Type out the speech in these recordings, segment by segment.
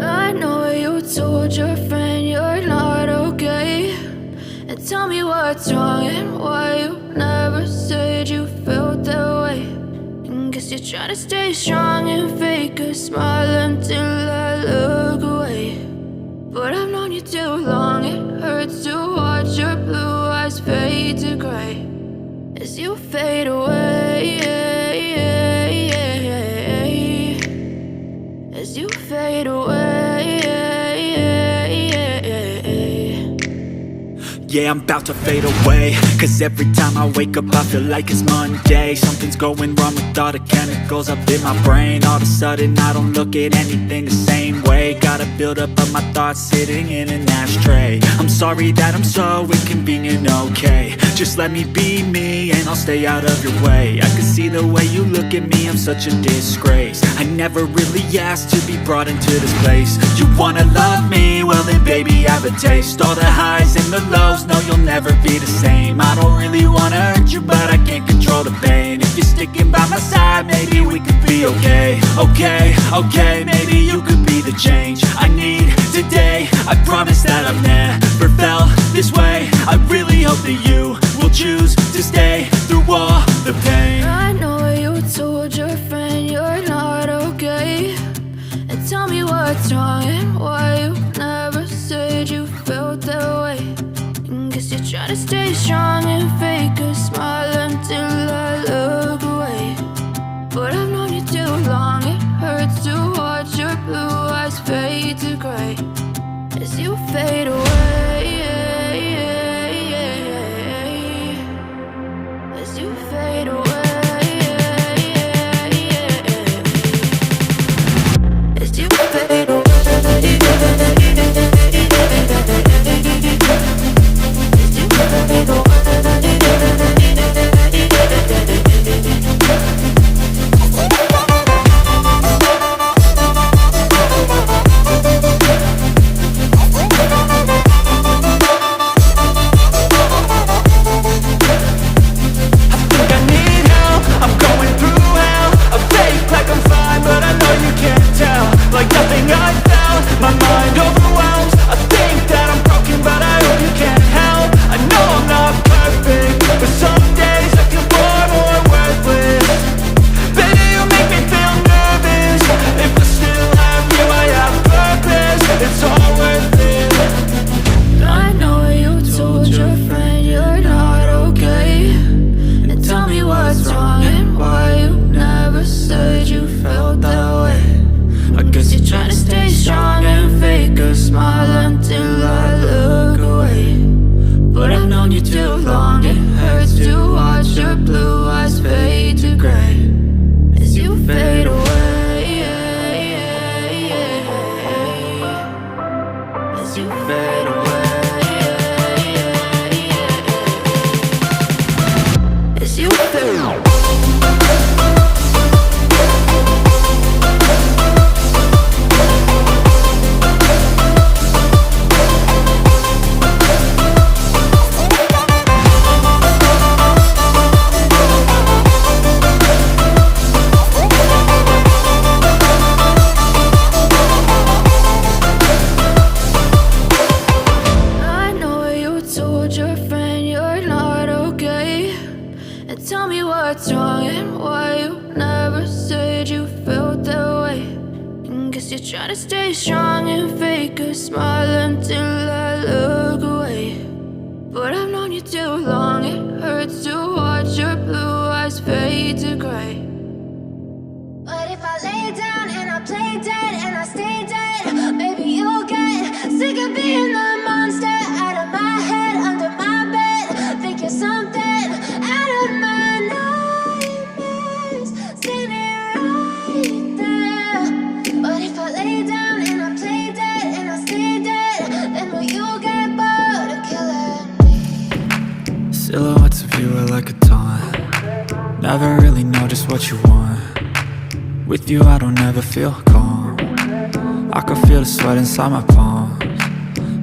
I know you told your friend you're not okay, and tell me what's wrong and why you never said you felt that way. And guess you're trying to stay strong and fake a smile until I look away. But I've known you too long, it hurts to watch your blue eyes fade to gray as you fade away, as you fade away. Yeah, I'm about to fade away, cause every time I wake up I feel like it's Monday. Something's going wrong with all the chemicals up in my brain. All of a sudden I don't look at anything the same way. Got a buildup of my thoughts sitting in an ashtray. I'm sorry that I'm so inconvenient, okay. Just let me be me and I'll stay out of your way. I can see the way you look at me, I'm such a disgrace. I never really asked to be brought into this place. You wanna love me? Well then baby I have a taste. All the highs and the lows, no you'll never be the same. I don't really wanna hurt you but I can't control the pain. If you're sticking by my side maybe we could be okay. Okay, maybe you could be the change I need today. I promise that I've never felt this way. I really hope that you will choose to stay through all the pain. I know you told your friend you're not okay, and tell me what's wrong and why you never said you felt that way. And guess you're trying to stay strong and fake a smile until I look away. But I've known you too long, it hurts to watch your blue eyes fade to gray as you fade away, as you fade away, as you fade away. Try to stay strong and fake a smile until I look away. But I've known you too long, it hurts to watch your blue eyes fade to gray. But if I lay down and I play dead and I stay dead, maybe you'll get sick of being the monster out of my head, under my bed. Think you're something out of my nightmares, standing right there. But if I lay down and I play dead and I stay dead, then will you get bored of killing me? Silhouettes of you are like a taunt. Never really know just what you want. With you I don't ever feel calm. I can feel the sweat inside my palms.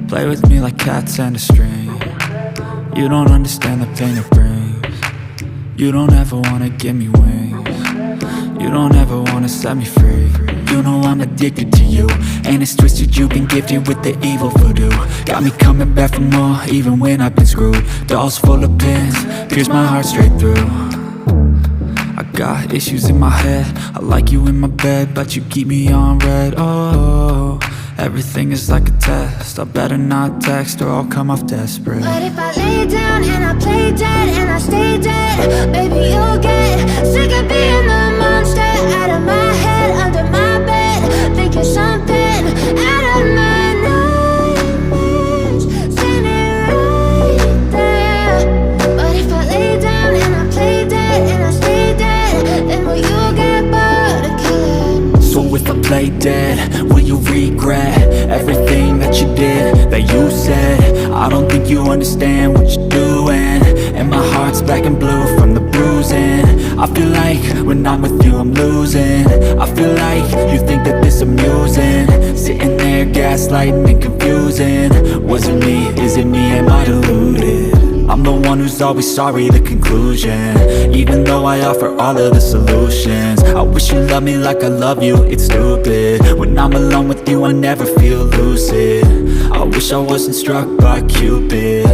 Play with me like cats and a string. You don't understand the pain it brings. You don't ever wanna give me wings. You don't ever wanna set me free. You know I'm addicted to you, and it's twisted, you've been gifted with the evil voodoo. Got me coming back for more, even when I've been screwed. Dolls full of pins, pierce my heart straight through. I got issues in my head, I like you in my bed, but you keep me on red. Oh, everything is like a test, I better not text or I'll come off desperate. But if I lay down and I play dead and I stay dead, baby, you'll get sick of being the monster out of my head, under my bed, thinking something out of my nightmares, standing right there. But if I lay down and I play dead and I stay dead, then will you get bored of killing? So if I play dead, will you regret everything that you did, that you said? I don't think you understand what you're doing, and my heart's black and blue from the bruising. I feel like when I'm with you I'm losing. I feel like you think that this amusing, sitting there gaslighting and confusing. Was it me? Is it me? Am I deluded? I'm the one who's always sorry, the conclusion, even though I offer all of the solutions. I wish you loved me like I love you, it's stupid. When I'm alone with you I never feel lucid. I wish I wasn't struck by Cupid.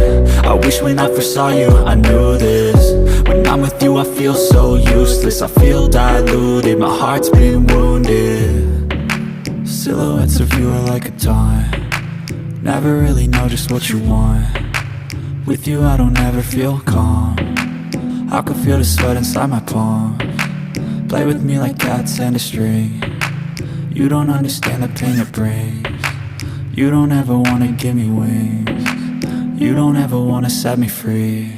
I wish when I first saw you I knew this. When I'm with you I feel so useless, I feel diluted, my heart's been wounded. Silhouettes of you are like a taunt, never really know just what you want. With you I don't ever feel calm, I can feel the sweat inside my palms. Play with me like cats and a string, you don't understand the pain it brings. You don't ever wanna give me wings, you don't ever wanna set me free.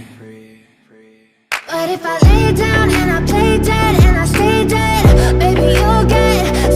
But if I lay down and I play dead and I stay dead, baby, you'll get